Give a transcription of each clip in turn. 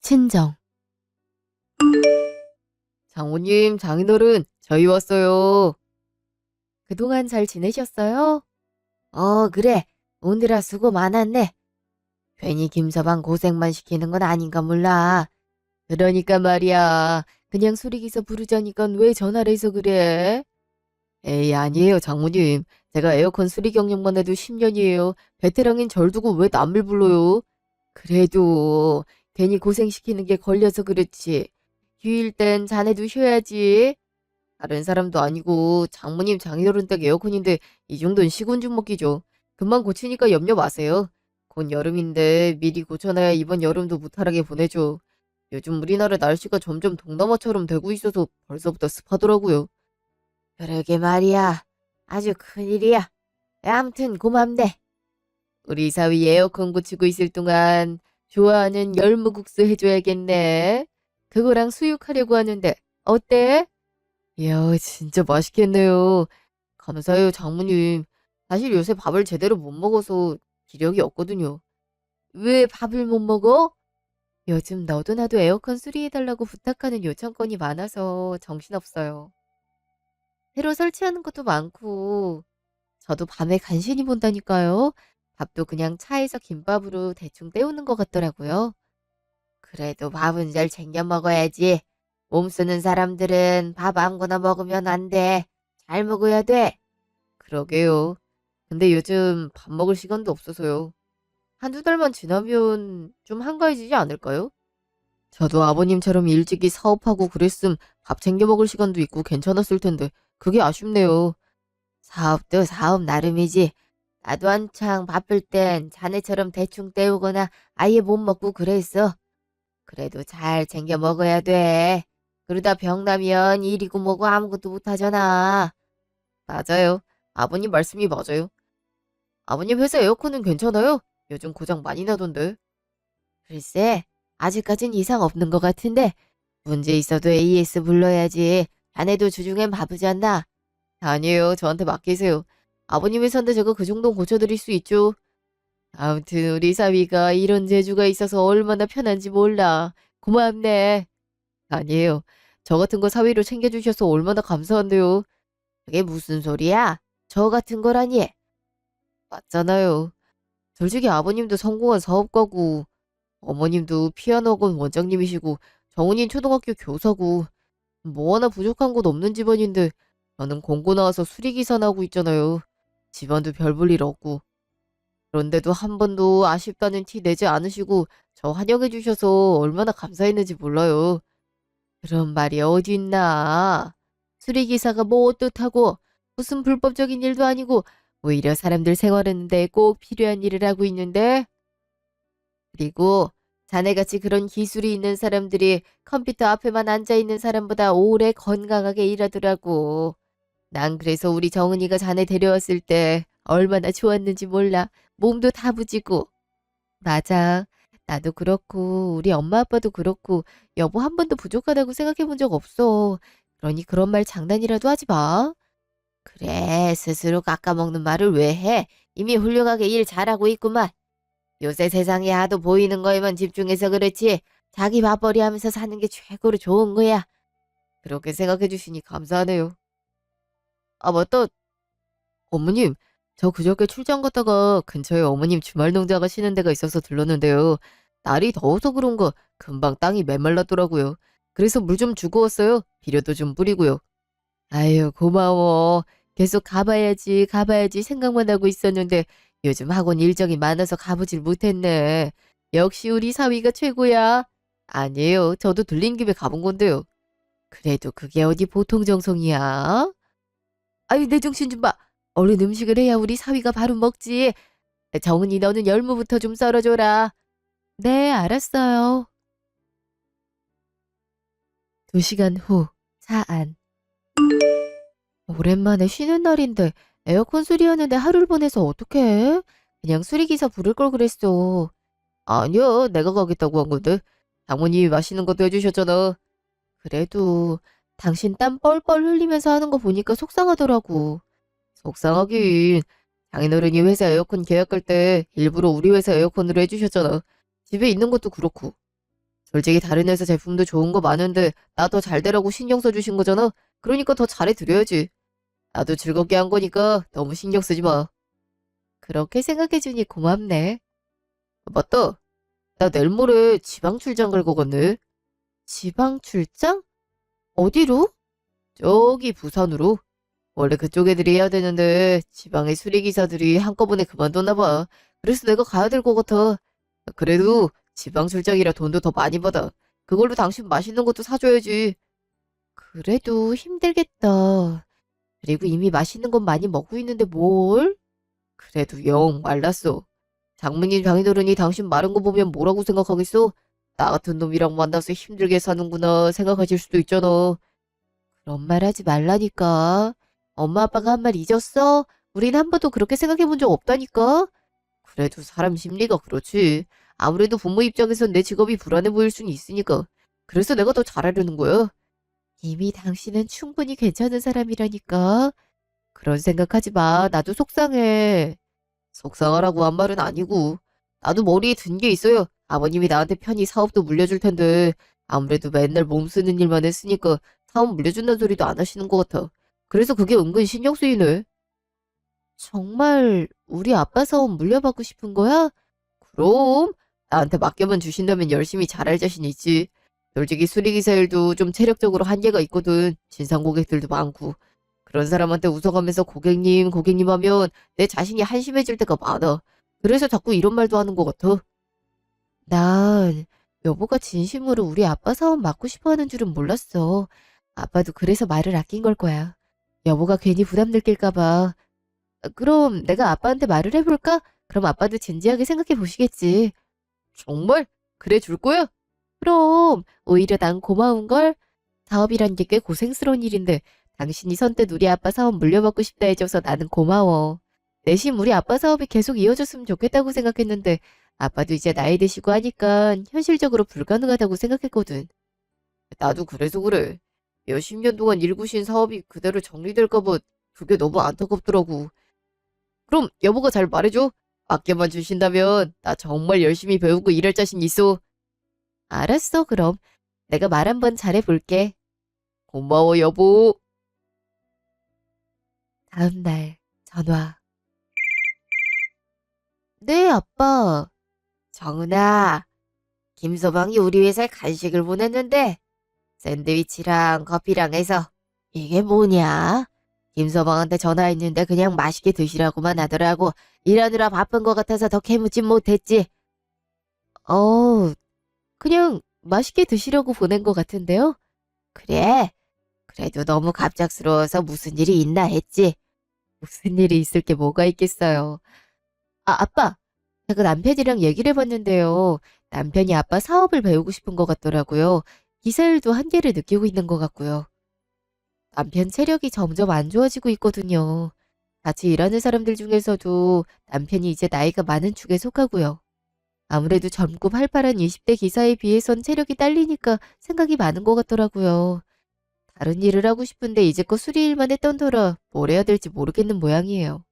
친정. 장모님, 장인어른, 저희 왔어요. 그동안 잘 지내셨어요? 그래. 오늘아 수고 많았네. 괜히 김서방 고생만 시키는 건 아닌가 몰라. 그러니까 말이야. 그냥 수리기사 부르자니까 왜 전화를 해서 그래? 에이, 아니에요, 장모님. 제가 에어컨 수리 경력만 해도 10년이에요. 베테랑인 절 두고 왜 남을 불러요? 그래도 괜히 고생시키는 게 걸려서 그렇지. 휴일 땐 자네도 쉬어야지. 다른 사람도 아니고 장모님 장인어른 댁 에어컨인데 이 정도는 시군죽 먹기죠. 금방 고치니까 염려 마세요. 곧 여름인데 미리 고쳐놔야 이번 여름도 무탈하게 보내죠. 요즘 우리나라 날씨가 점점 동남아처럼 되고 있어서 벌써부터 습하더라고요. 그러게 말이야. 아주 큰일이야. 아무튼 고맙네. 우리 사위 에어컨 고치고 있을 동안 좋아하는 열무국수 해줘야겠네. 그거랑 수육하려고 하는데 어때? 이야, 진짜 맛있겠네요. 감사해요, 장모님. 사실 요새 밥을 제대로 못 먹어서 기력이 없거든요. 왜 밥을 못 먹어? 요즘 너도 나도 에어컨 수리해달라고 부탁하는 요청건이 많아서 정신없어요. 새로 설치하는 것도 많고, 저도 밤에 간신히 본다니까요. 밥도 그냥 차에서 김밥으로 대충 때우는 것 같더라고요. 그래도 밥은 잘 챙겨 먹어야지. 몸 쓰는 사람들은 밥 아무거나 먹으면 안 돼. 잘 먹어야 돼. 그러게요. 근데 요즘 밥 먹을 시간도 없어서요. 한두 달만 지나면 좀 한가해지지 않을까요? 저도 아버님처럼 일찍이 사업하고 그랬음 밥 챙겨 먹을 시간도 있고 괜찮았을 텐데 그게 아쉽네요. 사업도 사업 나름이지. 나도 한창 바쁠 땐 자네처럼 대충 때우거나 아예 못 먹고 그랬어. 그래도 잘 챙겨 먹어야 돼. 그러다 병 나면 일이고 뭐고 아무것도 못하잖아. 맞아요. 아버님 말씀이 맞아요. 아버님 회사 에어컨은 괜찮아요? 요즘 고장 많이 나던데. 글쎄, 아직까진 이상 없는 것 같은데 문제 있어도 AS 불러야지. 자네도 주중엔 바쁘지 않나? 아니에요. 저한테 맡기세요. 아버님 회사인데 제가 그 정도는 고쳐드릴 수 있죠. 아무튼 우리 사위가 이런 재주가 있어서 얼마나 편한지 몰라. 고맙네. 아니에요. 저 같은 거 사위로 챙겨주셔서 얼마나 감사한데요. 그게 무슨 소리야? 저 같은 거라니. 맞잖아요. 솔직히 아버님도 성공한 사업가고 어머님도 피아노 학원 원장님이시고 정은인 초등학교 교사고 뭐 하나 부족한 곳 없는 집안인데 저는 공고 나와서 수리기사나 하고 있잖아요. 집안도 별 볼 일 없고. 그런데도 한 번도 아쉽다는 티 내지 않으시고 저 환영해 주셔서 얼마나 감사했는지 몰라요. 그런 말이 어디 있나. 수리기사가 뭐 어떻다고 무슨 불법적인 일도 아니고 오히려 사람들 생활하는데 꼭 필요한 일을 하고 있는데 그리고 자네같이 그런 기술이 있는 사람들이 컴퓨터 앞에만 앉아있는 사람보다 오래 건강하게 일하더라고. 난 그래서 우리 정은이가 자네 데려왔을 때 얼마나 좋았는지 몰라. 몸도 다부지고. 맞아. 나도 그렇고 우리 엄마 아빠도 그렇고 여보 한 번도 부족하다고 생각해 본 적 없어. 그러니 그런 말 장난이라도 하지 마. 그래, 스스로 깎아먹는 말을 왜 해? 이미 훌륭하게 일 잘하고 있구만. 요새 세상에 하도 보이는 거에만 집중해서 그렇지. 자기 밥벌이 하면서 사는 게 최고로 좋은 거야. 그렇게 생각해 주시니 감사하네요. 아, 맞다. 어머님, 저 그저께 출장 갔다가 근처에 어머님 주말 농장 가시는 데가 있어서 들렀는데요. 날이 더워서 그런가 금방 땅이 메말랐더라고요. 그래서 물 좀 주고 왔어요. 비료도 좀 뿌리고요. 아유, 고마워. 계속 가봐야지, 가봐야지 생각만 하고 있었는데 요즘 학원 일정이 많아서 가보질 못했네. 역시 우리 사위가 최고야. 아니에요. 저도 들린 김에 가본 건데요. 그래도 그게 어디 보통 정성이야? 아유, 내 정신 좀 봐. 얼른 음식을 해야 우리 사위가 바로 먹지. 정은이 너는 열무부터 좀 썰어줘라. 네, 알았어요. 2시간 후, 차 안. 오랜만에 쉬는 날인데 에어컨 수리하는데 하루를 보내서 어떡해? 그냥 수리기사 부를 걸 그랬어. 아니야, 내가 가겠다고 한 건데. 장모님이 맛있는 것도 해주셨잖아. 그래도 당신 땀 뻘뻘 흘리면서 하는 거 보니까 속상하더라고. 속상하긴. 장인어른이 회사 에어컨 계약할 때 일부러 우리 회사 에어컨으로 해주셨잖아. 집에 있는 것도 그렇고. 솔직히 다른 회사 제품도 좋은 거 많은데 나 더 잘 되라고 신경 써주신 거잖아. 그러니까 더 잘해드려야지. 나도 즐겁게 한 거니까 너무 신경 쓰지 마. 그렇게 생각해주니 고맙네. 맞다. 나 내일 모레 지방 출장 갈 거거든. 지방 출장? 어디로? 저기 부산으로. 원래 그쪽 애들이 해야 되는데 지방의 수리기사들이 한꺼번에 그만뒀나 봐. 그래서 내가 가야 될 것 같아. 그래도 지방 출장이라 돈도 더 많이 받아. 그걸로 당신 맛있는 것도 사줘야지. 그래도 힘들겠다. 그리고 이미 맛있는 건 많이 먹고 있는데 뭘? 그래도 영 말랐어. 장모님 장인어른이 당신 마른 거 보면 뭐라고 생각하겠어? 나 같은 놈이랑 만나서 힘들게 사는구나 생각하실 수도 있잖아. 그런 말 하지 말라니까. 엄마 아빠가 한 말 잊었어? 우린 한 번도 그렇게 생각해 본 적 없다니까. 그래도 사람 심리가 그렇지. 아무래도 부모 입장에선 내 직업이 불안해 보일 수는 있으니까. 그래서 내가 더 잘하려는 거야. 이미 당신은 충분히 괜찮은 사람이라니까. 그런 생각하지 마. 나도 속상해. 속상하라고 한 말은 아니고. 나도 머리에 든 게 있어요. 아버님이 나한테 편히 사업도 물려줄 텐데 아무래도 맨날 몸 쓰는 일만 했으니까 사업 물려준다는 소리도 안 하시는 것 같아. 그래서 그게 은근 신경 쓰이네. 정말 우리 아빠 사업 물려받고 싶은 거야? 그럼 나한테 맡겨만 주신다면 열심히 잘할 자신 있지. 솔직히 수리기사 일도 좀 체력적으로 한계가 있거든. 진상 고객들도 많고. 그런 사람한테 웃어가면서 고객님, 고객님 하면 내 자신이 한심해질 때가 많아. 그래서 자꾸 이런 말도 하는 것 같아. 난 여보가 진심으로 우리 아빠 사업 맡고 싶어 하는 줄은 몰랐어. 아빠도 그래서 말을 아낀 걸 거야. 여보가 괜히 부담 느낄까 봐. 그럼 내가 아빠한테 말을 해볼까? 그럼 아빠도 진지하게 생각해 보시겠지. 정말? 그래 줄 거야? 그럼 오히려 난 고마운걸. 사업이란 게 꽤 고생스러운 일인데 당신이 선뜻 우리 아빠 사업 물려받고 싶다 해줘서 나는 고마워. 내심 우리 아빠 사업이 계속 이어졌으면 좋겠다고 생각했는데 아빠도 이제 나이 드시고 하니까 현실적으로 불가능하다고 생각했거든. 나도 그래서 그래. 몇십 년 동안 일구신 사업이 그대로 정리될까 봐 그게 너무 안타깝더라고. 그럼 여보가 잘 말해줘. 맡겨만 주신다면 나 정말 열심히 배우고 일할 자신 있어. 알았어, 그럼. 내가 말 한번 잘해볼게. 고마워, 여보. 다음 날 전화. 네, 아빠. 정은아, 김서방이 우리 회사에 간식을 보냈는데 샌드위치랑 커피랑 해서 이게 뭐냐? 김서방한테 전화했는데 그냥 맛있게 드시라고만 하더라고. 일하느라 바쁜 것 같아서 더 캐묻진 못했지. 어, 그냥 맛있게 드시려고 보낸 것 같은데요? 그래. 그래도 너무 갑작스러워서 무슨 일이 있나 했지. 무슨 일이 있을 게 뭐가 있겠어요. 아빠. 제가 남편이랑 얘기를 해봤는데요. 남편이 아빠 사업을 배우고 싶은 것 같더라고요. 기사일도 한계를 느끼고 있는 것 같고요. 남편 체력이 점점 안 좋아지고 있거든요. 같이 일하는 사람들 중에서도 남편이 이제 나이가 많은 축에 속하고요. 아무래도 젊고 활발한 20대 기사에 비해선 체력이 딸리니까 생각이 많은 것 같더라고요. 다른 일을 하고 싶은데 이제껏 수리 일만 했던 터라 뭘 해야 될지 모르겠는 모양이에요.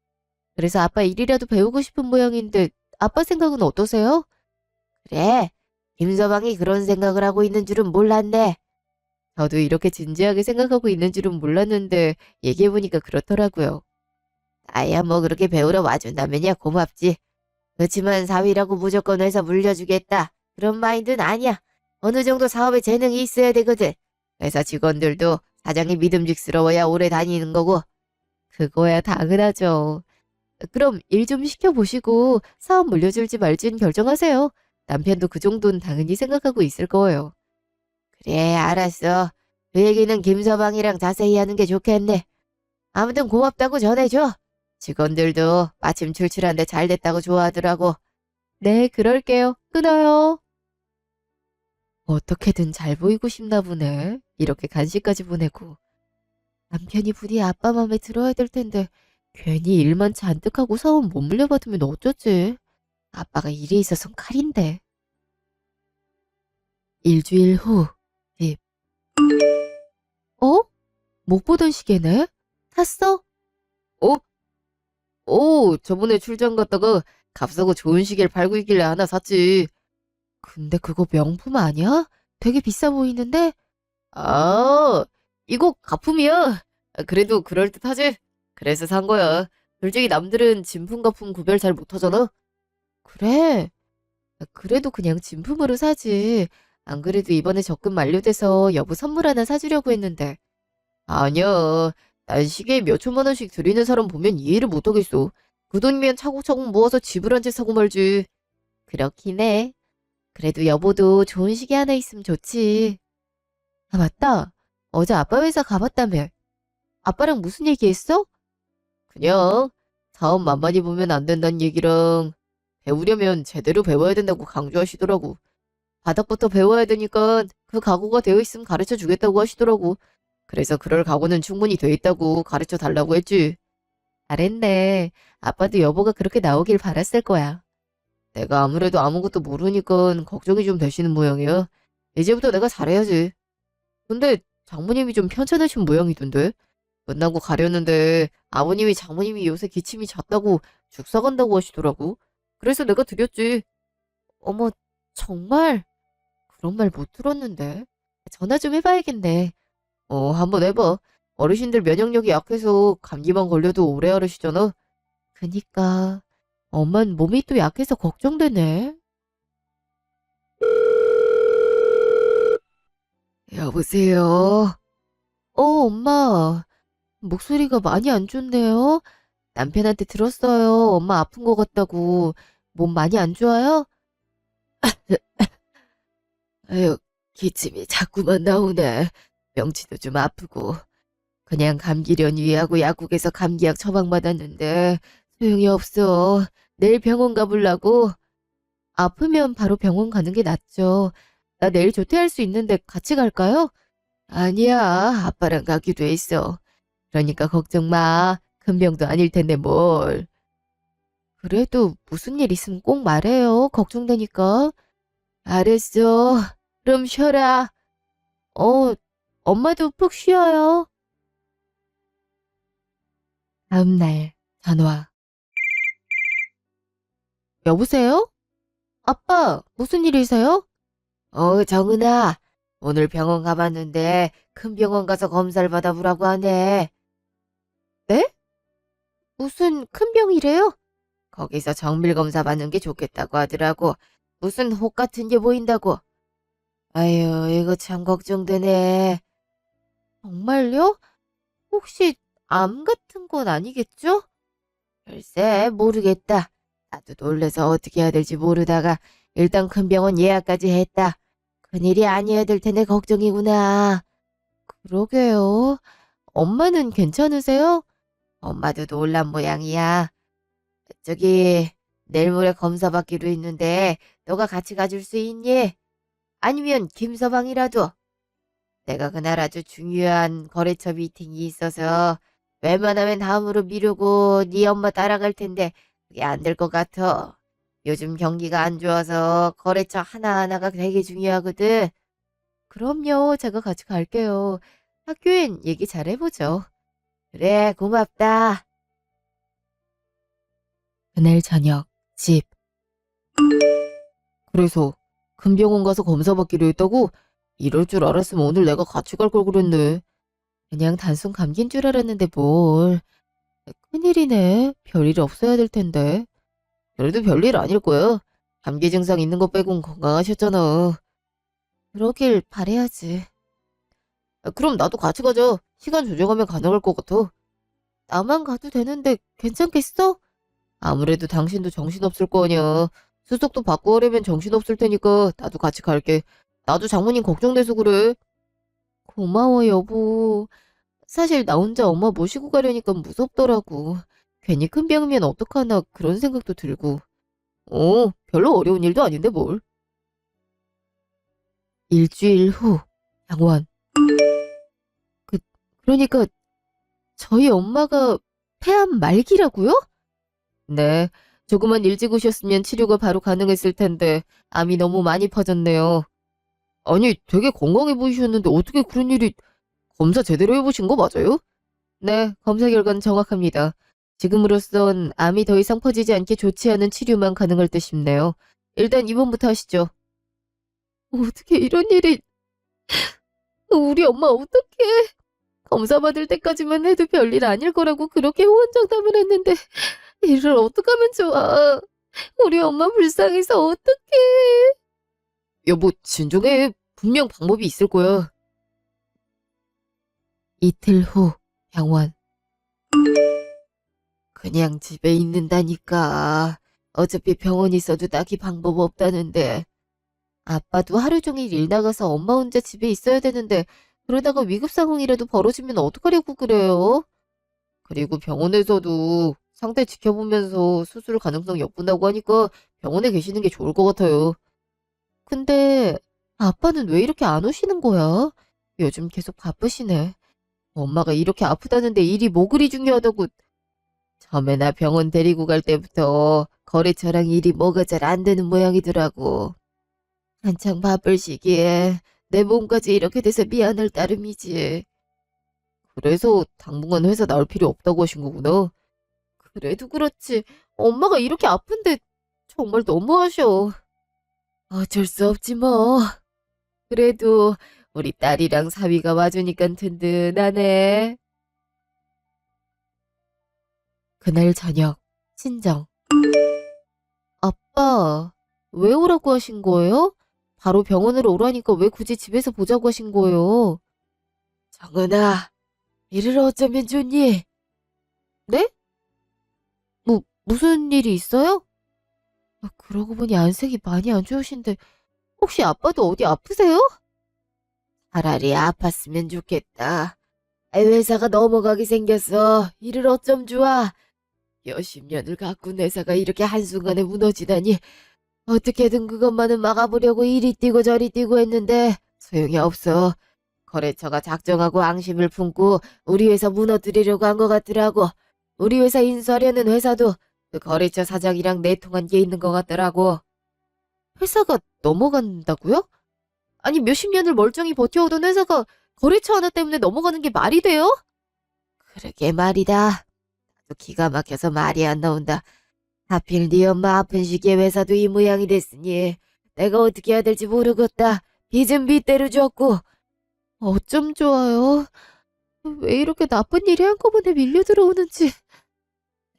그래서 아빠 일이라도 배우고 싶은 모양인데 아빠 생각은 어떠세요? 그래, 김서방이 그런 생각을 하고 있는 줄은 몰랐네. 저도 이렇게 진지하게 생각하고 있는 줄은 몰랐는데 얘기해보니까 그렇더라고요. 나야 뭐 그렇게 배우러 와준다면야 고맙지. 그렇지만 사위라고 무조건 회사 물려주겠다. 그런 마인드는 아니야. 어느 정도 사업에 재능이 있어야 되거든. 회사 직원들도 사장이 믿음직스러워야 오래 다니는 거고. 그거야 당연하죠. 그럼 일 좀 시켜보시고 사업 물려줄지 말지는 결정하세요. 남편도 그 정도는 당연히 생각하고 있을 거예요. 그래, 알았어. 그 얘기는 김서방이랑 자세히 하는 게 좋겠네. 아무튼 고맙다고 전해줘. 직원들도 마침 출출한데 잘 됐다고 좋아하더라고. 네, 그럴게요. 끊어요. 어떻게든 잘 보이고 싶나 보네. 이렇게 간식까지 보내고. 남편이 부디 아빠 맘에 들어야 될 텐데 괜히 일만 잔뜩 하고 사원 못 물려받으면 어쩌지? 아빠가 일에 있어선 칼인데. 일주일 후 집. 어? 못 보던 시계네? 샀어? 어? 오, 저번에 출장 갔다가 값싸고 좋은 시계를 팔고 있길래 하나 샀지. 근데 그거 명품 아니야? 되게 비싸 보이는데? 아, 이거 가품이야. 그래도 그럴듯하지? 그래서 산 거야. 솔직히 남들은 진품 가품 구별 잘 못하잖아. 그래. 그래도 그냥 진품으로 사지. 안 그래도 이번에 적금 만료돼서 여보 선물 하나 사주려고 했는데. 아니야. 난 시계에 몇 천만 원씩 들이는 사람 보면 이해를 못하겠어. 그 돈이면 차곡차곡 모아서 집을 한 채 사고 말지. 그렇긴 해. 그래도 여보도 좋은 시계 하나 있으면 좋지. 아, 맞다. 어제 아빠 회사 가봤다며. 아빠랑 무슨 얘기했어? 그냥 사업 만만히 보면 안 된다는 얘기랑 배우려면 제대로 배워야 된다고 강조하시더라고. 바닥부터 배워야 되니까 그 각오가 되어 있으면 가르쳐 주겠다고 하시더라고. 그래서 그럴 각오는 충분히 돼 있다고 가르쳐 달라고 했지. 잘했네. 아빠도 여보가 그렇게 나오길 바랐을 거야. 내가 아무래도 아무것도 모르니까 걱정이 좀 되시는 모양이야. 이제부터 내가 잘해야지. 근데 장모님이 좀 편찮으신 모양이던데? 끝나고 가려는데 아버님이 장모님이 요새 기침이 잦다고 죽 사간다고 하시더라고. 그래서 내가 드렸지. 어머, 정말? 그런 말 못 들었는데. 전화 좀 해봐야겠네. 한번 해봐. 어르신들 면역력이 약해서 감기만 걸려도 오래 앓으시잖아. 그니까. 엄만 몸이 또 약해서 걱정되네. 여보세요? 엄마. 목소리가 많이 안 좋네요. 남편한테 들었어요. 엄마 아픈 것 같다고. 몸 많이 안 좋아요? 아유, 기침이 자꾸만 나오네. 명치도 좀 아프고. 그냥 감기련 위하고 약국에서 감기약 처방받았는데 소용이 없어. 내일 병원 가보려고. 아프면 바로 병원 가는 게 낫죠. 나 내일 조퇴할 수 있는데 같이 갈까요? 아니야, 아빠랑 가기로 했어. 그러니까 걱정 마. 큰 병도 아닐 텐데 뭘. 그래도 무슨 일 있으면 꼭 말해요. 걱정되니까. 알았어. 그럼 쉬어라. 어, 엄마도 푹 쉬어요. 다음날 전화. 여보세요? 아빠, 무슨 일이세요? 정은아. 오늘 병원 가봤는데 큰 병원 가서 검사를 받아보라고 하네. 네? 무슨 큰 병이래요? 거기서 정밀 검사 받는 게 좋겠다고 하더라고. 무슨 혹 같은 게 보인다고. 아유, 이거 참 걱정되네. 정말요? 혹시 암 같은 건 아니겠죠? 글쎄, 모르겠다. 나도 놀래서 어떻게 해야 될지 모르다가 일단 큰 병원 예약까지 했다. 큰일이 아니어야 될 텐데 걱정이구나. 그러게요. 엄마는 괜찮으세요? 엄마도 놀란 모양이야. 저기, 내일 모레 검사 받기로 했는데 너가 같이 가줄 수 있니? 아니면 김서방이라도. 내가 그날 아주 중요한 거래처 미팅이 있어서 웬만하면 다음으로 미루고 네 엄마 따라갈 텐데 그게 안 될 것 같아. 요즘 경기가 안 좋아서 거래처 하나하나가 되게 중요하거든. 그럼요. 제가 같이 갈게요. 학교엔 얘기 잘 해보죠. 그래, 고맙다. 그날 저녁, 집. 그래서 큰 병원 가서 검사 받기로 했다고? 이럴 줄 알았으면 오늘 내가 같이 갈 걸 그랬네. 그냥 단순 감기인 줄 알았는데 뭘. 큰일이네. 별일 없어야 될 텐데. 그래도 별일 아닐 거야. 감기 증상 있는 거 빼곤 건강하셨잖아. 그러길 바래야지. 그럼 나도 같이 가자. 시간 조정하면 가능할 것 같아. 나만 가도 되는데 괜찮겠어? 아무래도 당신도 정신없을 거 아니야. 수속도 받고 하려면 정신없을 테니까 나도 같이 갈게. 나도 장모님 걱정돼서 그래. 고마워, 여보. 사실 나 혼자 엄마 모시고 가려니까 무섭더라고. 괜히 큰 병이면 어떡하나 그런 생각도 들고. 별로 어려운 일도 아닌데 뭘. 일주일 후, 병원. 그러니까 저희 엄마가 폐암 말기라고요? 네, 조금만 일찍 오셨으면 치료가 바로 가능했을 텐데 암이 너무 많이 퍼졌네요. 아니, 되게 건강해 보이셨는데 어떻게 그런 일이... 검사 제대로 해보신 거 맞아요? 네, 검사 결과는 정확합니다. 지금으로선 암이 더 이상 퍼지지 않게 조치하는 치료만 가능할 듯 싶네요. 일단 입원부터 하시죠. 어떻게 이런 일이... 우리 엄마 어떡해. 검사 받을 때까지만 해도 별일 아닐 거라고 그렇게 호언장담을 했는데 이를 어떡하면 좋아. 우리 엄마 불쌍해서 어떡해. 여보, 진정해. 분명 방법이 있을 거야. 이틀 후 병원. 그냥 집에 있는다니까. 어차피 병원에 있어도 딱히 방법 없다는데. 아빠도 하루 종일 일 나가서 엄마 혼자 집에 있어야 되는데 그러다가 위급 상황이라도 벌어지면 어떡하려고 그래요? 그리고 병원에서도 상태 지켜보면서 수술 가능성 엿본다고 하니까 병원에 계시는 게 좋을 것 같아요. 근데 아빠는 왜 이렇게 안 오시는 거야? 요즘 계속 바쁘시네. 엄마가 이렇게 아프다는데 일이 뭐 그리 중요하다고. 처음에 나 병원 데리고 갈 때부터 거래처랑 일이 뭐가 잘 안 되는 모양이더라고. 한창 바쁠 시기에 내 몸까지 이렇게 돼서 미안할 따름이지. 그래서 당분간 회사 나올 필요 없다고 하신 거구나. 그래도 그렇지. 엄마가 이렇게 아픈데 정말 너무하셔. 어쩔 수 없지 뭐. 그래도 우리 딸이랑 사위가 와주니까 든든하네. 그날 저녁, 친정. 아빠, 왜 오라고 하신 거예요? 바로 병원으로 오라니까 왜 굳이 집에서 보자고 하신 거예요? 정은아, 이를 어쩌면 좋니? 네? 무슨 일이 있어요? 그러고 보니 안색이 많이 안 좋으신데 혹시 아빠도 어디 아프세요? 차라리 아팠으면 좋겠다. 회사가 넘어가게 생겼어. 일을 어쩜 좋아. 몇십 년을 가꾼 회사가 이렇게 한순간에 무너지다니. 어떻게든 그것만은 막아보려고 이리 뛰고 저리 뛰고 했는데 소용이 없어. 거래처가 작정하고 앙심을 품고 우리 회사 무너뜨리려고 한 것 같더라고. 우리 회사 인수하려는 회사도 그 거래처 사장이랑 내통한 게 있는 것 같더라고. 회사가 넘어간다고요? 아니 몇십 년을 멀쩡히 버텨오던 회사가 거래처 하나 때문에 넘어가는 게 말이 돼요? 그러게 말이다. 나도 기가 막혀서 말이 안 나온다. 하필 네 엄마 아픈 시기에 회사도 이 모양이 됐으니 내가 어떻게 해야 될지 모르겠다. 빚은 빚대로 줬고. 어쩜 좋아요. 왜 이렇게 나쁜 일이 한꺼번에 밀려 들어오는지.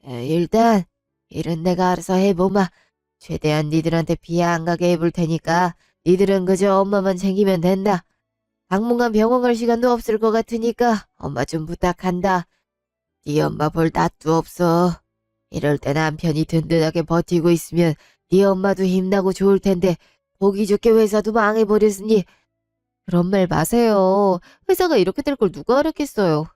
일단 일은 내가 알아서 해보마. 최대한 니들한테 피해 안 가게 해볼 테니까 니들은 그저 엄마만 챙기면 된다. 당분간 병원 갈 시간도 없을 것 같으니까 엄마 좀 부탁한다. 네 엄마 볼 낯도 없어. 이럴 때 남편이 든든하게 버티고 있으면 네 엄마도 힘나고 좋을 텐데 보기 좋게 회사도 망해버렸으니. 그런 말 마세요. 회사가 이렇게 될 걸 누가 알았겠어요.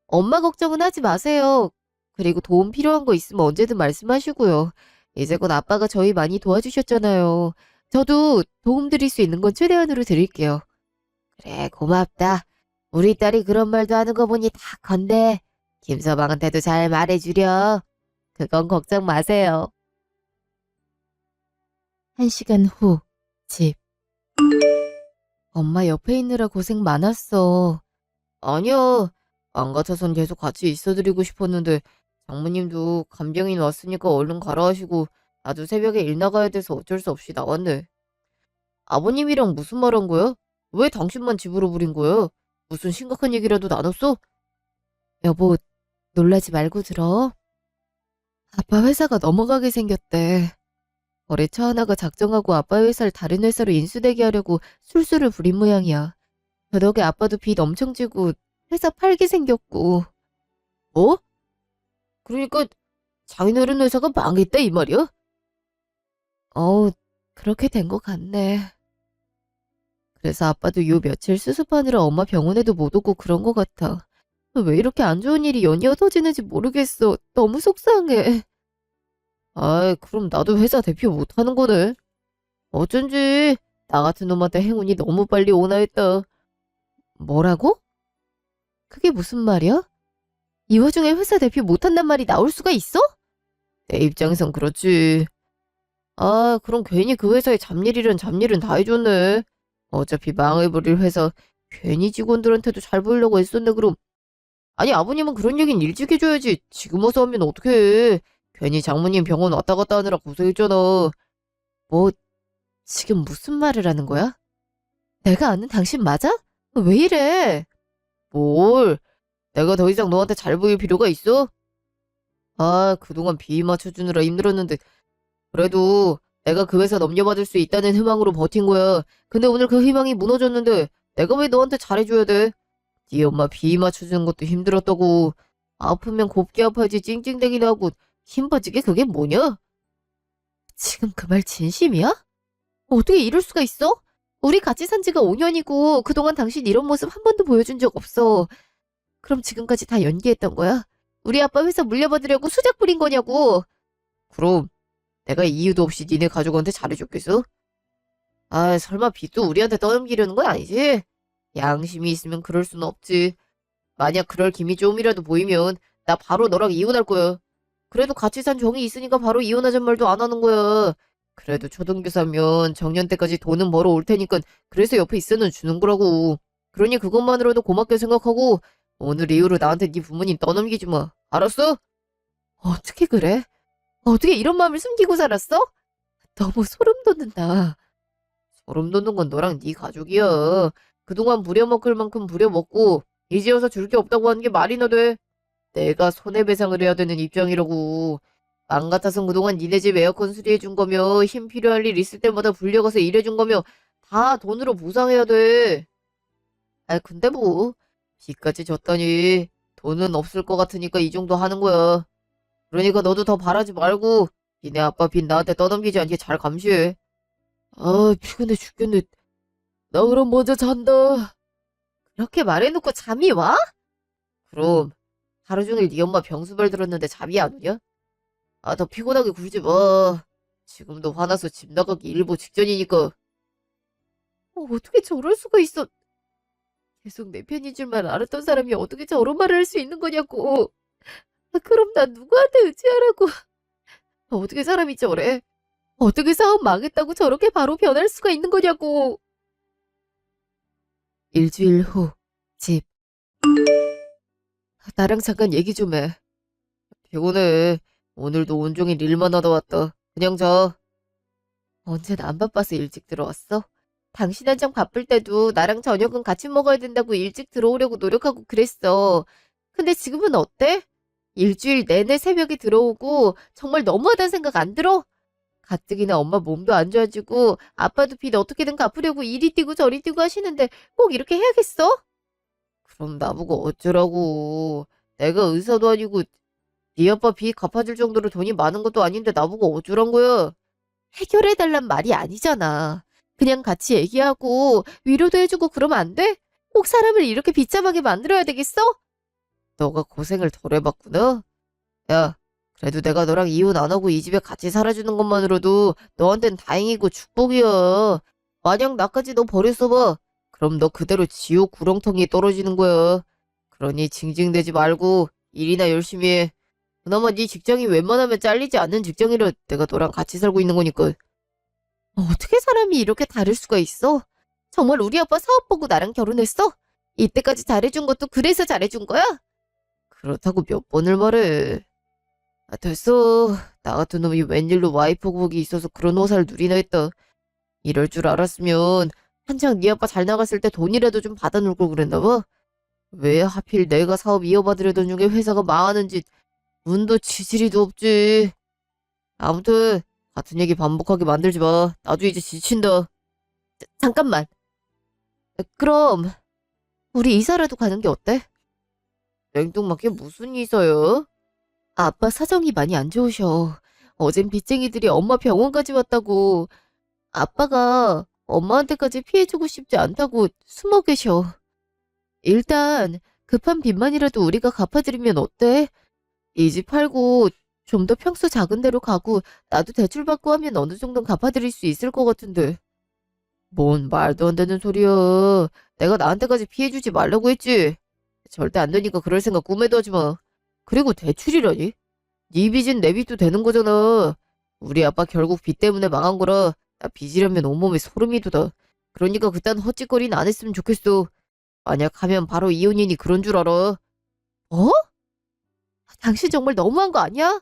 엄마 걱정은 하지 마세요. 그리고 도움 필요한 거 있으면 언제든 말씀하시고요. 이제껏 아빠가 저희 많이 도와주셨잖아요. 저도 도움 드릴 수 있는 건 최대한으로 드릴게요. 그래, 고맙다. 우리 딸이 그런 말도 하는 거 보니 다 건데 김서방한테도 잘 말해주려. 그건 걱정 마세요. 1시간 후, 집. 엄마 옆에 있느라 고생 많았어. 아니야. 안 같아선 계속 같이 있어드리고 싶었는데 장모님도 간병인 왔으니까 얼른 가라 하시고 나도 새벽에 일 나가야 돼서 어쩔 수 없이 나왔네. 아버님이랑 무슨 말 한 거야? 왜 당신만 집으로 부린 거야? 무슨 심각한 얘기라도 나눴어? 여보, 놀라지 말고 들어. 아빠 회사가 넘어가게 생겼대. 거래처 하나가 작정하고 아빠 회사를 다른 회사로 인수되게 하려고 술수를 부린 모양이야. 그 덕에 아빠도 빚 엄청 지고 회사 팔게 생겼고. 뭐? 그러니까 장인어른 회사가 망했다 이 말이야? 그렇게 된 것 같네. 그래서 아빠도 요 며칠 수습하느라 엄마 병원에도 못 오고 그런 것 같아. 왜 이렇게 안 좋은 일이 연이어 터지는지 모르겠어. 너무 속상해. 아이, 그럼 나도 회사 대표 못하는 거네. 어쩐지 나 같은 놈한테 행운이 너무 빨리 오나 했다. 뭐라고? 그게 무슨 말이야? 이 와중에 회사 대표 못한단 말이 나올 수가 있어? 내 입장에선 그렇지. 아, 그럼 괜히 그 회사에 잡일은 다 해줬네. 어차피 망해버릴 회사 괜히 직원들한테도 잘 보이려고 했었네 그럼. 아니 아버님은 그런 얘긴 일찍 해줘야지. 지금 와서 하면 어떡해. 괜히 장모님 병원 왔다 갔다 하느라 고생했잖아. 뭐 지금 무슨 말을 하는 거야? 내가 아는 당신 맞아? 왜 이래? 뭘? 내가 더 이상 너한테 잘 보일 필요가 있어? 아, 그동안 비위 맞춰주느라 힘들었는데 그래도 내가 그 회사 넘겨받을 수 있다는 희망으로 버틴 거야. 근데 오늘 그 희망이 무너졌는데 내가 왜 너한테 잘해줘야 돼? 네 엄마 비위 맞춰주는 것도 힘들었다고. 아프면 곱게 아파야지 찡찡대기나 하고 힘 빠지게 그게 뭐냐? 지금 그 말 진심이야? 어떻게 이럴 수가 있어? 우리 같이 산 지가 5년이고 그동안 당신 이런 모습 한 번도 보여준 적 없어. 그럼 지금까지 다 연기했던 거야? 우리 아빠 회사 물려받으려고 수작 부린 거냐고. 그럼 내가 이유도 없이 니네 가족한테 잘해줬겠어? 아, 설마 빚도 우리한테 떠넘기려는 건 아니지? 양심이 있으면 그럴 수는 없지. 만약 그럴 기미 좀이라도 보이면 나 바로 너랑 이혼할 거야. 그래도 같이 산 정이 있으니까 바로 이혼하잔 말도 안 하는 거야. 그래도 초등교사면 정년 때까지 돈은 벌어 올 테니까 그래서 옆에 있어는 주는 거라고. 그러니 그것만으로도 고맙게 생각하고 오늘 이후로 나한테 네 부모님 떠넘기지 마. 알았어? 어떻게 그래? 어떻게 이런 마음을 숨기고 살았어? 너무 소름 돋는다. 소름 돋는 건 너랑 네 가족이야. 그동안 부려먹을 만큼 부려먹고 이제 와서 줄 게 없다고 하는 게 말이나 돼. 내가 손해배상을 해야 되는 입장이라고. 맘 같아선 그동안 니네 집 에어컨 수리해준 거며 힘 필요할 일 있을 때마다 불려가서 일해준 거며 다 돈으로 보상해야 돼. 아 근데 뭐 빚까지 졌다니 돈은 없을 것 같으니까 이 정도 하는 거야. 그러니까 너도 더 바라지 말고 니네 아빠 빚 나한테 떠넘기지 않게 잘 감시해. 아 피곤해 죽겠네. 나 그럼 먼저 잔다. 그렇게 말해놓고 잠이 와? 그럼 하루 종일 네 엄마 병수발 들었는데 잠이 안 오냐? 아, 더 피곤하게 굴지 마. 지금도 화나서 집 나가기 일보 직전이니까. 어떻게 저럴 수가 있어? 계속 내 편인 줄만 알았던 사람이 어떻게 저런 말을 할 수 있는 거냐고. 그럼 난 누구한테 의지하라고. 어떻게 사람이 저래? 어떻게 사업 망했다고 저렇게 바로 변할 수가 있는 거냐고. 일주일 후, 집. 나랑 잠깐 얘기 좀 해. 피곤해. 오늘도 온종일 일만 하다 왔다. 그냥 자. 언제나 안 바빠서 일찍 들어왔어? 당신 한창 바쁠 때도 나랑 저녁은 같이 먹어야 된다고 일찍 들어오려고 노력하고 그랬어. 근데 지금은 어때? 일주일 내내 새벽에 들어오고 정말 너무하다는 생각 안 들어? 가뜩이나 엄마 몸도 안 좋아지고 아빠도 빚 어떻게든 갚으려고 이리 뛰고 저리 뛰고 하시는데 꼭 이렇게 해야겠어? 그럼 나보고 어쩌라고. 내가 의사도 아니고 네 아빠 빚 갚아줄 정도로 돈이 많은 것도 아닌데 나보고 어쩌란 거야. 해결해달란 말이 아니잖아. 그냥 같이 얘기하고 위로도 해주고 그러면 안 돼? 꼭 사람을 이렇게 비참하게 만들어야 되겠어? 너가 고생을 덜 해봤구나. 야, 그래도 내가 너랑 이혼 안 하고 이 집에 같이 살아주는 것만으로도 너한텐 다행이고 축복이야. 만약 나까지 너 버렸어봐. 그럼 너 그대로 지옥 구렁텅이에 떨어지는 거야. 그러니 징징대지 말고 일이나 열심히 해. 그나마 네 직장이 웬만하면 잘리지 않는 직장이라 내가 너랑 같이 살고 있는 거니까. 어떻게 사람이 이렇게 다를 수가 있어? 정말 우리 아빠 사업 보고 나랑 결혼했어? 이때까지 잘해준 것도 그래서 잘해준 거야? 그렇다고 몇 번을 말해. 아, 됐어. 나 같은 놈이 웬일로 와이프 복이 있어서 그런 호사를 누리나 했다. 이럴 줄 알았으면 한창 네 아빠 잘 나갔을 때 돈이라도 좀 받아놓을 걸 그랬나 봐. 왜 하필 내가 사업 이어받으려던 중에 회사가 망하는지 운도 지지리도 없지. 아무튼 같은 얘기 반복하게 만들지 마. 나도 이제 지친다. 잠깐만. 그럼 우리 이사라도 가는 게 어때? 생뚱맞게 무슨 이사야? 아빠 사정이 많이 안 좋으셔. 어젠 빚쟁이들이 엄마 병원까지 왔다고. 아빠가 엄마한테까지 피해주고 싶지 않다고 숨어 계셔. 일단 급한 빚만이라도 우리가 갚아드리면 어때? 이 집 팔고 좀 더 평소 작은 데로 가고 나도 대출받고 하면 어느 정도는 갚아드릴 수 있을 것 같은데. 뭔 말도 안 되는 소리야. 내가 나한테까지 피해주지 말라고 했지. 절대 안 되니까 그럴 생각 꿈에도 하지 마. 그리고 대출이라니? 네 빚은 내 빚도 되는 거잖아. 우리 아빠 결국 빚 때문에 망한 거라 나 빚이라면 온몸에 소름이 돋아. 그러니까 그딴 헛짓거리는 안 했으면 좋겠어. 만약 하면 바로 이혼이니 그런 줄 알아. 어? 당신 정말 너무한 거 아니야?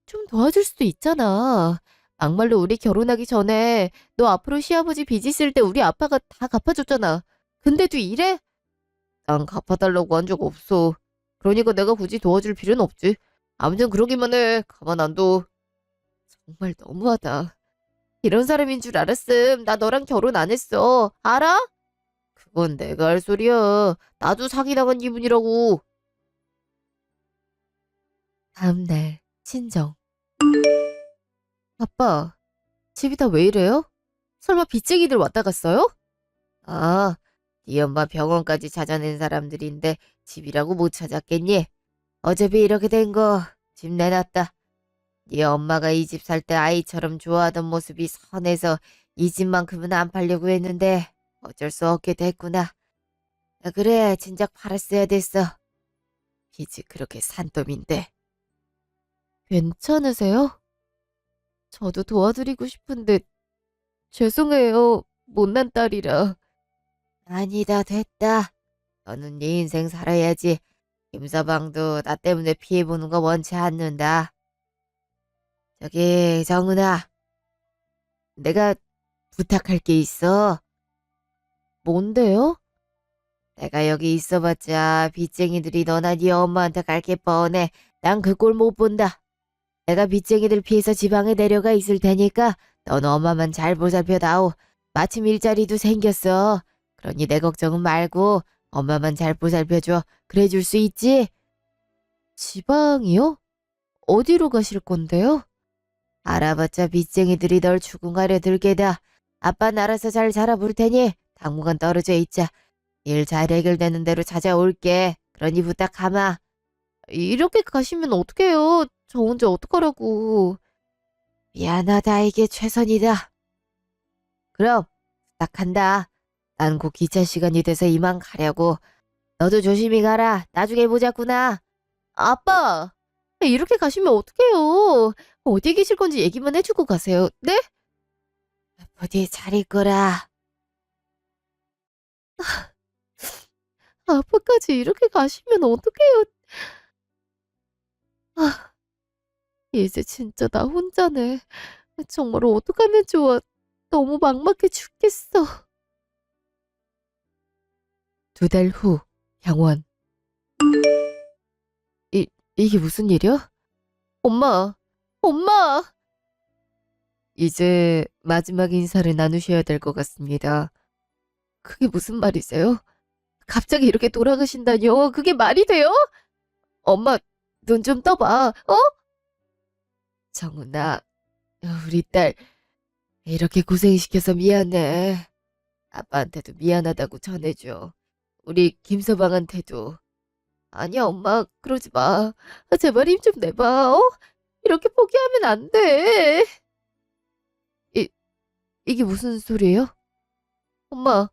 좀 도와줄 수도 있잖아. 막말로 우리 결혼하기 전에 너 앞으로 시아버지 빚 있을 때 우리 아빠가 다 갚아줬잖아. 근데도 이래? 난 갚아달라고 한 적 없어. 그러니까 내가 굳이 도와줄 필요는 없지. 아무튼 그러기만 해. 가만 안 둬. 정말 너무하다. 이런 사람인 줄 알았음. 나 너랑 결혼 안 했어. 알아? 그건 내가 할 소리야. 나도 사기당한 기분이라고. 다음날 친정. 아빠, 집이 다 왜 이래요? 설마 빚쟁이들 왔다 갔어요? 아, 네 엄마 병원까지 찾아낸 사람들인데 집이라고 못 찾았겠니? 어차피 이렇게 된 거 집 내놨다. 네 엄마가 이 집 살 때 아이처럼 좋아하던 모습이 선해서 이 집만큼은 안 팔려고 했는데 어쩔 수 없게 됐구나. 아, 그래, 진작 팔았어야 됐어. 빚이 그렇게 산더미인데. 괜찮으세요? 저도 도와드리고 싶은데 죄송해요. 못난 딸이라. 아니다, 됐다. 너는 네 인생 살아야지. 김서방도 나 때문에 피해보는 거 원치 않는다. 저기 정은아, 내가 부탁할 게 있어. 뭔데요? 내가 여기 있어봤자 빚쟁이들이 너나 네 엄마한테 갈 게 뻔해. 난 그 꼴 못 본다. 내가 빚쟁이들 피해서 지방에 내려가 있을 테니까 넌 엄마만 잘 보살펴다오. 마침 일자리도 생겼어. 그러니 내 걱정은 말고 엄마만 잘 보살펴줘. 그래 줄 수 있지? 지방이요? 어디로 가실 건데요? 알아봤자 빚쟁이들이 널 추궁하려 들게다. 아빠는 알아서 잘 살아볼 테니 당분간 떨어져 있자. 일 잘 해결되는 대로 찾아올게. 그러니 부탁하마. 이렇게 가시면 어떡해요? 저 혼자 어떡하라고. 미안하다. 이게 최선이다. 그럼 부탁한다. 난 곧 기차 시간이 돼서 이만 가려고. 너도 조심히 가라. 나중에 보자꾸나. 아빠, 이렇게 가시면 어떡해요? 어디 계실 건지 얘기만 해주고 가세요. 네? 부디 잘 있거라. 아빠까지 이렇게 가시면 어떡해요? 아, 이제 진짜 나 혼자네. 정말 어떡하면 좋아. 너무 막막해 죽겠어. 2달 후, 병원. 이게 무슨 일이야? 엄마, 엄마! 이제 마지막 인사를 나누셔야 될 것 같습니다. 그게 무슨 말이세요? 갑자기 이렇게 돌아가신다뇨? 그게 말이 돼요? 엄마, 눈 좀 떠봐, 어? 정훈아, 우리 딸, 이렇게 고생시켜서 미안해. 아빠한테도 미안하다고 전해줘. 우리 김서방한테도. 아니야, 엄마, 그러지 마. 제발 힘 좀 내봐, 어? 이렇게 포기하면 안 돼. 이게 무슨 소리예요? 엄마,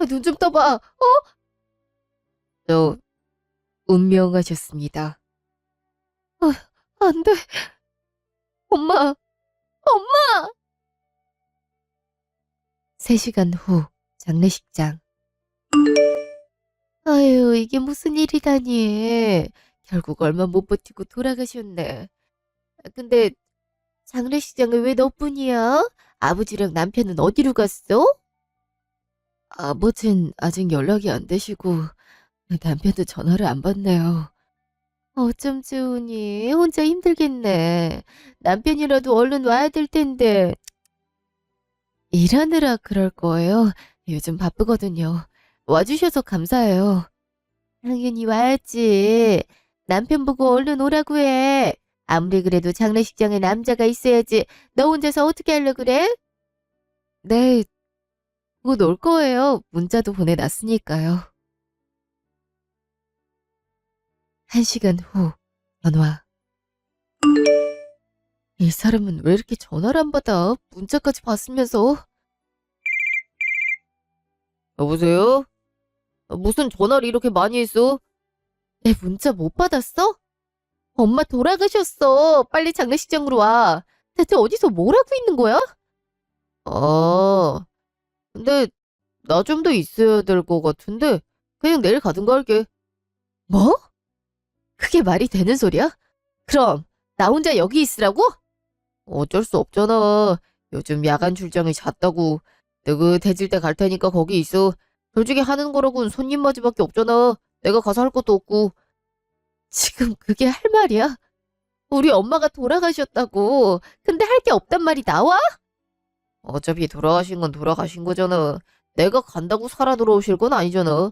눈 좀 떠봐, 어? 저, 운명하셨습니다. 안 돼. 엄마, 엄마! 3시간 후, 장례식장. 아유, 이게 무슨 일이다니. 결국 얼마 못 버티고 돌아가셨네. 근데 장례식장에 왜 너뿐이야? 아버지랑 남편은 어디로 갔어? 아버진 아직 연락이 안 되시고 남편도 전화를 안 받네요. 어쩜 좋으니 혼자 힘들겠네. 남편이라도 얼른 와야 될 텐데. 일하느라 그럴 거예요. 요즘 바쁘거든요. 와주셔서 감사해요. 당연히 와야지. 남편 보고 얼른 오라고 해. 아무리 그래도 장례식장에 남자가 있어야지. 너 혼자서 어떻게 하려 그래? 네, 곧 올 거예요. 문자도 보내놨으니까요. 1시간 후, 전화. 이 사람은 왜 이렇게 전화를 안 받아? 문자까지 봤으면서. 여보세요? 무슨 전화를 이렇게 많이 했어? 내 문자 못 받았어? 엄마 돌아가셨어. 빨리 장례식장으로 와. 대체 어디서 뭘 하고 있는 거야? 아, 근데 나 좀 더 있어야 될 것 같은데 그냥 내일 가든가 할게. 뭐? 그게 말이 되는 소리야? 그럼 나 혼자 여기 있으라고? 어쩔 수 없잖아. 요즘 야간 출장이 잦다고. 느긋해질 때 갈 테니까 거기 있어. 솔직히 하는 거라고는 손님 맞이밖에 없잖아. 내가 가서 할 것도 없고. 지금 그게 할 말이야? 우리 엄마가 돌아가셨다고. 근데 할 게 없단 말이 나와? 어차피 돌아가신 건 돌아가신 거잖아. 내가 간다고 살아 돌아오실 건 아니잖아.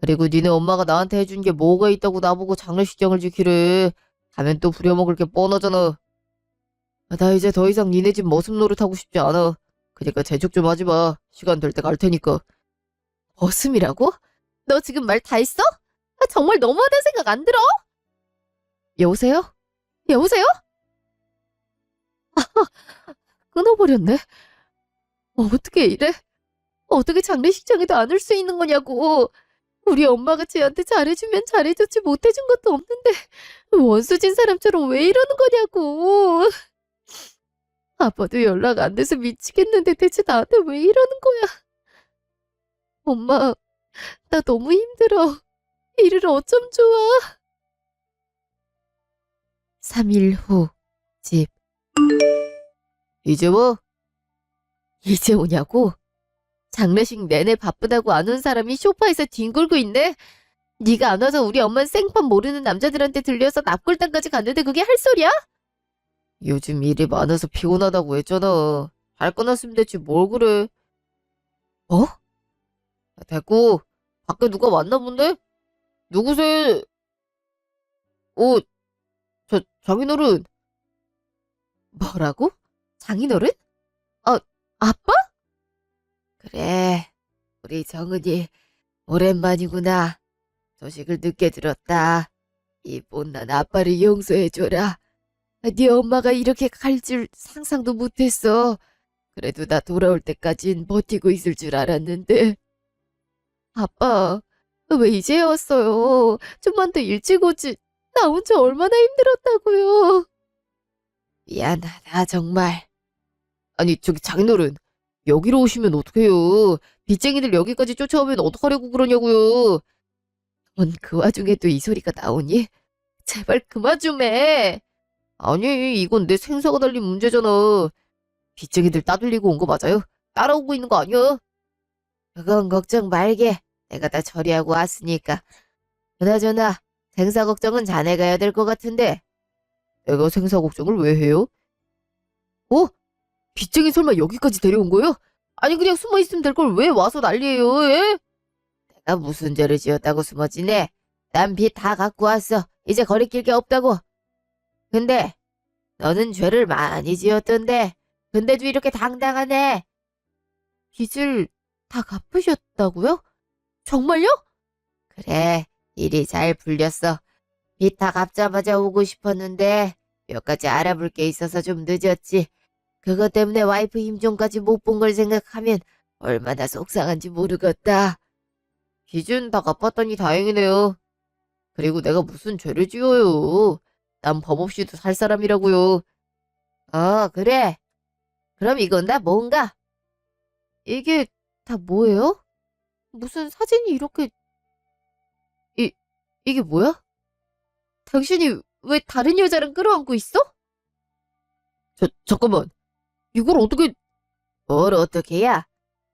그리고 니네 엄마가 나한테 해준 게 뭐가 있다고 나보고 장례식장을 지키래. 가면 또 부려먹을 게 뻔하잖아. 나 이제 더 이상 니네 집 머슴 노릇하고 싶지 않아. 그니까 재촉 좀 하지 마. 시간 될 때 갈 테니까. 머슴이라고? 너 지금 말 다 했어? 정말 너무하다는 생각 안 들어? 여보세요? 여보세요? 끊어버렸네. 어떻게 이래? 어떻게 장례식장에도 안 올 수 있는 거냐고. 우리 엄마가 쟤한테 잘해주면 잘해줬지 못해준 것도 없는데 원수진 사람처럼 왜 이러는 거냐고. 아빠도 연락 안 돼서 미치겠는데 대체 나한테 왜 이러는 거야. 엄마, 나 너무 힘들어. 이를 어쩜 좋아. 3일 후, 집. 이제 뭐? 이제 오냐고? 장례식 내내 바쁘다고 안 온 사람이 소파에서 뒹굴고 있네? 네가 안 와서 우리 엄마는 생판 모르는 남자들한테 들려서 납골당까지 갔는데 그게 할 소리야? 요즘 일이 많아서 피곤하다고 했잖아. 잘 끊었으면 됐지 뭘 그래. 어? 됐고, 밖에 누가 왔나 본데? 누구세요? 어, 장인어른. 뭐라고? 장인어른? 아, 아빠? 그래, 우리 정은이 오랜만이구나. 소식을 늦게 들었다. 이 못난 아빠를 용서해줘라. 네 엄마가 이렇게 갈 줄 상상도 못했어. 그래도 나 돌아올 때까진 버티고 있을 줄 알았는데. 아빠, 왜 이제 왔어요? 좀만 더 일찍 오지. 나 혼자 얼마나 힘들었다고요. 미안하다, 정말. 아니, 저기 장인어른, 여기로 오시면 어떡해요? 빚쟁이들 여기까지 쫓아오면 어떡하려고 그러냐고요? 넌 그 와중에 또 이 소리가 나오니? 제발 그만 좀 해. 아니, 이건 내 생사가 달린 문제잖아. 빚쟁이들 따돌리고 온 거 맞아요? 따라오고 있는 거 아니야? 그건 걱정 말게. 내가 다 처리하고 왔으니까. 그나저나 생사 걱정은 자네가 해야 될 것 같은데. 내가 생사 걱정을 왜 해요? 어? 빚쟁이 설마 여기까지 데려온 거예요? 아니 그냥 숨어 있으면 될 걸 왜 와서 난리예요? 예? 내가 무슨 죄를 지었다고 숨어지네? 난 빚 다 갖고 왔어. 이제 거리낄 게 없다고. 근데 너는 죄를 많이 지었던데. 근데도 이렇게 당당하네. 빚을 다 갚으셨다고요? 정말요? 그래, 일이 잘 풀렸어. 빚 다 갚자마자 오고 싶었는데 몇 가지 알아볼 게 있어서 좀 늦었지. 그것 때문에 와이프 임종까지 못 본 걸 생각하면 얼마나 속상한지 모르겠다. 빚은 다 갚았더니 다행이네요. 그리고 내가 무슨 죄를 지어요. 난 법 없이도 살 사람이라고요. 그래. 그럼 이건 다 뭔가? 이게 다 뭐예요? 무슨 사진이 이렇게... 이게 뭐야? 당신이 왜 다른 여자랑 끌어안고 있어? 잠깐만. 이걸 어떻게... 뭘 어떻게 해야?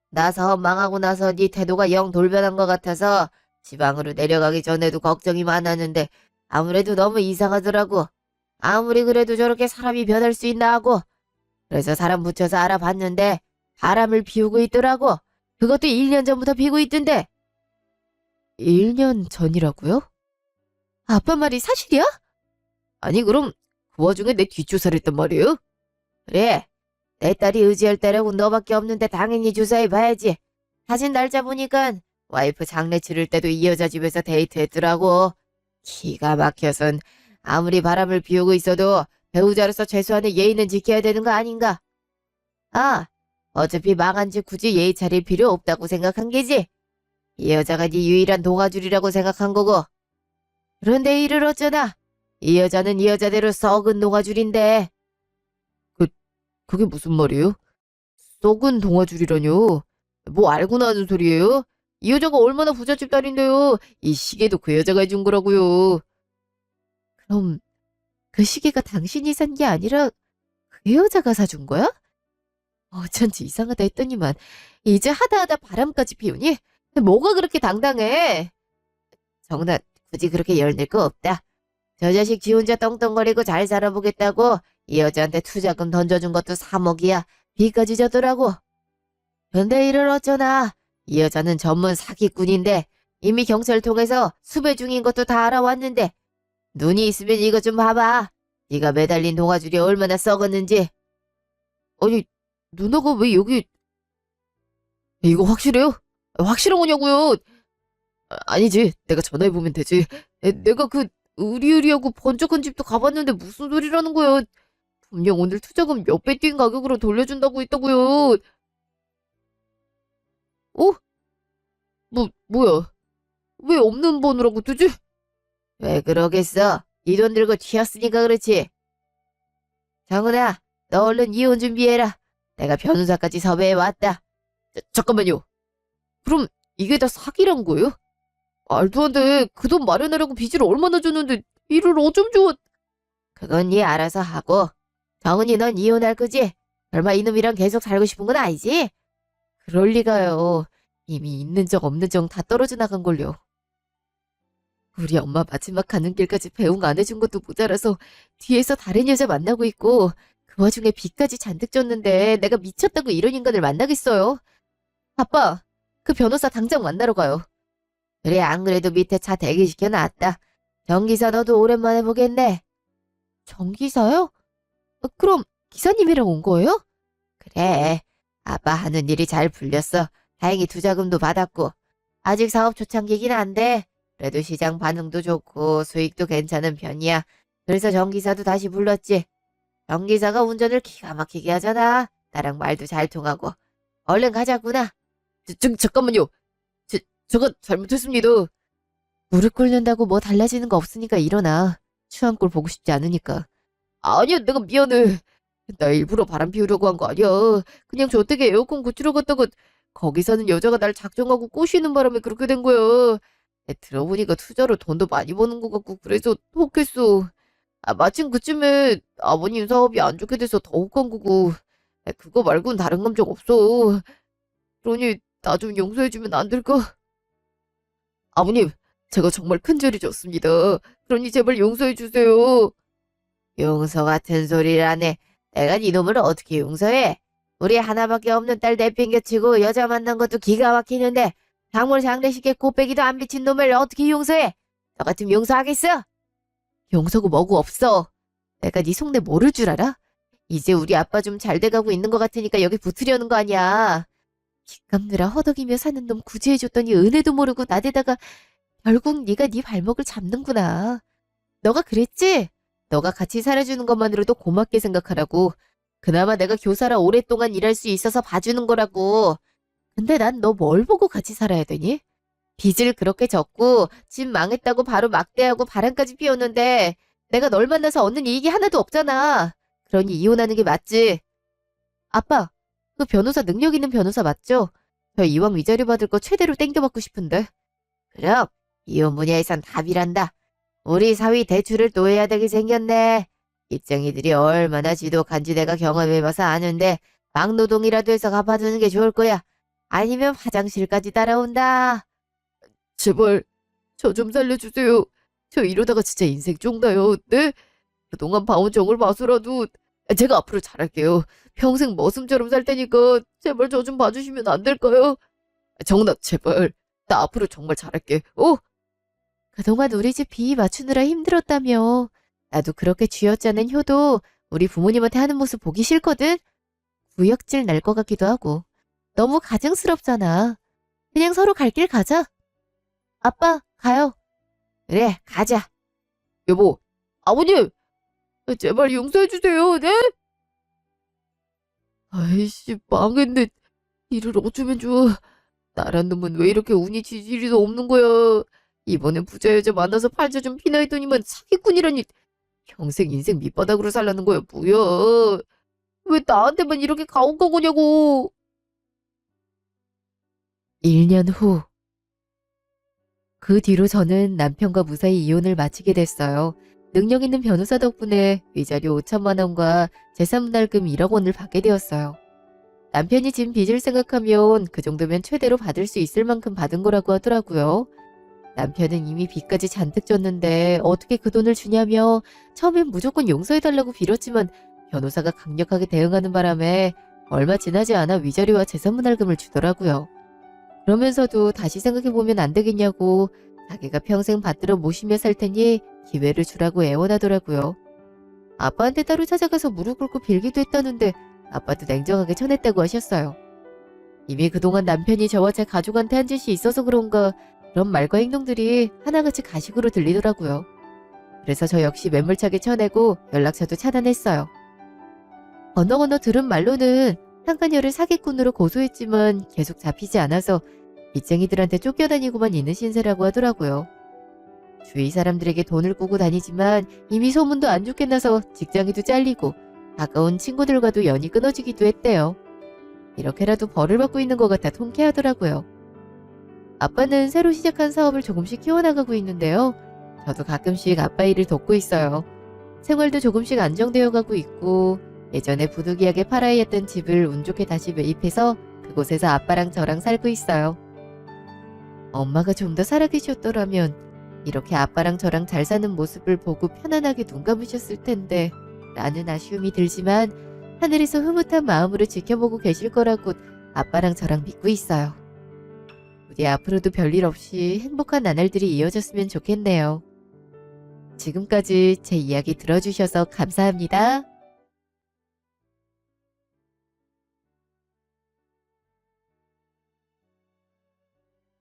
나 사업 망하고 나서 네 태도가 영 돌변한 것 같아서 지방으로 내려가기 전에도 걱정이 많았는데 아무래도 너무 이상하더라고. 아무리 그래도 저렇게 사람이 변할 수 있나 하고. 그래서 사람 붙여서 알아봤는데 바람을 피우고 있더라고. 그것도 1년 전부터 피우고 있던데. 1년 전이라고요? 아빠 말이 사실이야? 아니 그럼 그 와중에 내 뒷조사를 했단 말이에요? 그래. 내 딸이 의지할 때라고 너밖에 없는데 당연히 조사해봐야지. 사진 날짜 보니까 와이프 장례 치를 때도 이 여자 집에서 데이트했더라고. 기가 막혀선 아무리 바람을 피우고 있어도 배우자로서 최소한의 예의는 지켜야 되는 거 아닌가? 어차피 망한 지 굳이 예의 차릴 필요 없다고 생각한 게지. 이 여자가 네 유일한 동아줄이라고 생각한 거고. 그런데 이를 어쩌나. 이 여자는 이 여자대로 썩은 동아줄인데. 그게 무슨 말이에요? 썩은 동아줄이라뇨? 뭐 알고나 하는 소리예요? 이 여자가 얼마나 부잣집 딸인데요. 이 시계도 그 여자가 해준 거라고요. 그럼 그 시계가 당신이 산 게 아니라 그 그 여자가 사준 거야? 어쩐지 이상하다 했더니만 이제 하다하다 바람까지 피우니? 뭐가 그렇게 당당해? 정은아, 굳이 그렇게 열낼 거 없다. 저 자식 지 혼자 떵떵거리고 잘 살아보겠다고 이 여자한테 투자금 던져준 것도 3억이야. 빚까지 졌더라고. 근데 이를 어쩌나. 이 여자는 전문 사기꾼인데 이미 경찰 통해서 수배 중인 것도 다 알아왔는데 눈이 있으면 이거 좀 봐봐. 네가 매달린 동아줄이 얼마나 썩었는지. 아니, 누나가 왜 여기, 이거 확실해요? 확실한 거냐고요? 아니지, 내가 전화해보면 되지. 내가 그 으리으리하고 번쩍한 집도 가봤는데 무슨 소리라는 거야. 분명 오늘 투자금 몇 배 뛴 가격으로 돌려준다고 했다고요. 어? 뭐야? 왜 없는 번호라고 뜨지? 왜 그러겠어? 네 돈 들고 튀었으니까 그렇지. 정은아, 너 얼른 이혼 준비해라. 내가 변호사까지 섭외해왔다. 잠깐만요. 그럼 이게 다 사기란 거예요? 말도 안 돼. 그 돈 마련하려고 빚을 얼마나 줬는데 이를 어쩜 좋아. 그건 네 알아서 하고. 정은이 넌 이혼할 거지? 설마 이놈이랑 계속 살고 싶은 건 아니지? 그럴 리가요. 이미 있는 적 없는 적 다 떨어져 나간 걸요. 우리 엄마 마지막 가는 길까지 배웅 안 해준 것도 모자라서 뒤에서 다른 여자 만나고 있고 그 와중에 빚까지 잔뜩 졌는데 내가 미쳤다고 이런 인간을 만나겠어요? 아빠, 그 변호사 당장 만나러 가요. 그래, 안 그래도 밑에 차 대기시켜 놨다. 정기사 너도 오랜만에 보겠네. 정기사요? 그럼 기사님이랑 온 거예요? 그래, 아빠 하는 일이 잘 풀렸어. 다행히 투자금도 받았고. 아직 사업 초창기긴 한데 그래도 시장 반응도 좋고 수익도 괜찮은 편이야. 그래서 정기사도 다시 불렀지. 정기사가 운전을 기가 막히게 하잖아. 나랑 말도 잘 통하고. 얼른 가자꾸나. 잠깐만요. 제가 잘못했습니다. 무릎 꿇는다고 뭐 달라지는 거 없으니까 일어나. 추한 꼴 보고 싶지 않으니까. 아니야, 내가 미안해. 나 일부러 바람 피우려고 한 거 아니야. 그냥 저 댁에 에어컨 고치러 갔다가 거기 사는 여자가 날 작정하고 꼬시는 바람에 그렇게 된 거야. 들어보니까 투자로 돈도 많이 버는 것 같고 그래서 혹했어. 마침 그쯤에 아버님 사업이 안 좋게 돼서 더 혹한 거고. 그거 말고는 다른 감정 없어. 그러니 나 좀 용서해주면 안 될까? 아버님, 제가 정말 큰 죄를 졌습니다. 그러니 제발 용서해주세요. 용서 같은 소리를 하네. 내가 네 놈을 어떻게 용서해? 우리 하나밖에 없는 딸 내팽개치고 여자 만난 것도 기가 막히는데 장모를 장례식에 곱빼기도 안 비친 놈을 어떻게 용서해? 너 같으면 용서하겠어? 용서고 뭐고 없어. 내가 네 속내 모를 줄 알아? 이제 우리 아빠 좀 잘 돼가고 있는 것 같으니까 여기 붙으려는 거 아니야. 빚 갚느라 허덕이며 사는 놈 구제해줬더니 은혜도 모르고 나대다가 결국 네가 네 발목을 잡는구나. 너가 그랬지? 너가 같이 살아주는 것만으로도 고맙게 생각하라고. 그나마 내가 교사라 오랫동안 일할 수 있어서 봐주는 거라고. 근데 난 너 뭘 보고 같이 살아야 되니? 빚을 그렇게 졌고 집 망했다고 바로 막대하고 바람까지 피웠는데 내가 널 만나서 얻는 이익이 하나도 없잖아. 그러니 이혼하는 게 맞지. 아빠, 그 변호사 능력 있는 변호사 맞죠? 저 이왕 위자료 받을 거 최대로 땡겨받고 싶은데. 그럼 이혼 분야에선 답이란다. 우리 사위 대출을 또 해야 되게 생겼네. 입쟁이들이 얼마나 지독한지 내가 경험해봐서 아는데 막노동이라도 해서 갚아두는 게 좋을 거야. 아니면 화장실까지 따라온다. 제발 저 좀 살려주세요. 저 이러다가 진짜 인생 쫑나요. 네? 그동안 봐온 정을 봐서라도 제가 앞으로 잘할게요. 평생 머슴처럼 살 테니까 제발 저 좀 봐주시면 안 될까요? 정은아, 제발. 나 앞으로 정말 잘할게. 그동안 우리 집 비위 맞추느라 힘들었다며. 나도 그렇게 쥐어짜낸 효도 우리 부모님한테 하는 모습 보기 싫거든? 구역질 날 것 같기도 하고. 너무 가증스럽잖아. 그냥 서로 갈 길 가자. 아빠, 가요. 그래, 가자. 여보, 아버님! 제발 용서해주세요, 네? 아이씨, 망했네. 이를 어쩌면 좋아. 나란 놈은 왜 이렇게 운이 지지리도 없는 거야. 이번엔 부자 여자 만나서 팔자 좀 피나 했더니만 사기꾼이라니. 평생 인생 밑바닥으로 살라는 거야, 뭐야. 왜 나한테만 이렇게 가혹한 거냐고. 1년 후. 그 뒤로 저는 남편과 무사히 이혼을 마치게 됐어요. 능력 있는 변호사 덕분에 위자료 5천만 원과 재산분할금 1억 원을 받게 되었어요. 남편이 진 빚을 생각하면 그 정도면 최대로 받을 수 있을 만큼 받은 거라고 하더라고요. 남편은 이미 빚까지 잔뜩 졌는데 어떻게 그 돈을 주냐며 처음엔 무조건 용서해달라고 빌었지만 변호사가 강력하게 대응하는 바람에 얼마 지나지 않아 위자료와 재산분할금을 주더라고요. 그러면서도 다시 생각해보면 안 되겠냐고 자기가 평생 받들어 모시며 살 테니 기회를 주라고 애원하더라고요. 아빠한테 따로 찾아가서 무릎 꿇고 빌기도 했다는데 아빠도 냉정하게 전했다고 하셨어요. 이미 그동안 남편이 저와 제 가족한테 한 짓이 있어서 그런가 그런 말과 행동들이 하나같이 가식으로 들리더라고요. 그래서 저 역시 매몰차게 쳐내고 연락처도 차단했어요. 건너 들은 말로는 한간녀를 사기꾼으로 고소했지만 계속 잡히지 않아서 빚쟁이들한테 쫓겨다니고만 있는 신세라고 하더라고요. 주위 사람들에게 돈을 꾸고 다니지만 이미 소문도 안 좋게 나서 직장에도 잘리고 가까운 친구들과도 연이 끊어지기도 했대요. 이렇게라도 벌을 받고 있는 것 같아 통쾌하더라고요. 아빠는 새로 시작한 사업을 조금씩 키워나가고 있는데요. 저도 가끔씩 아빠 일을 돕고 있어요. 생활도 조금씩 안정되어 가고 있고 예전에 부득이하게 팔아야 했던 집을 운 좋게 다시 매입해서 그곳에서 아빠랑 저랑 살고 있어요. 엄마가 좀 더 살아계셨더라면 이렇게 아빠랑 저랑 잘 사는 모습을 보고 편안하게 눈 감으셨을 텐데 라는 아쉬움이 들지만 하늘에서 흐뭇한 마음으로 지켜보고 계실 거라고 아빠랑 저랑 믿고 있어요. 부디 앞으로도 별일 없이 행복한 나날들이 이어졌으면 좋겠네요. 지금까지 제 이야기 들어주셔서 감사합니다.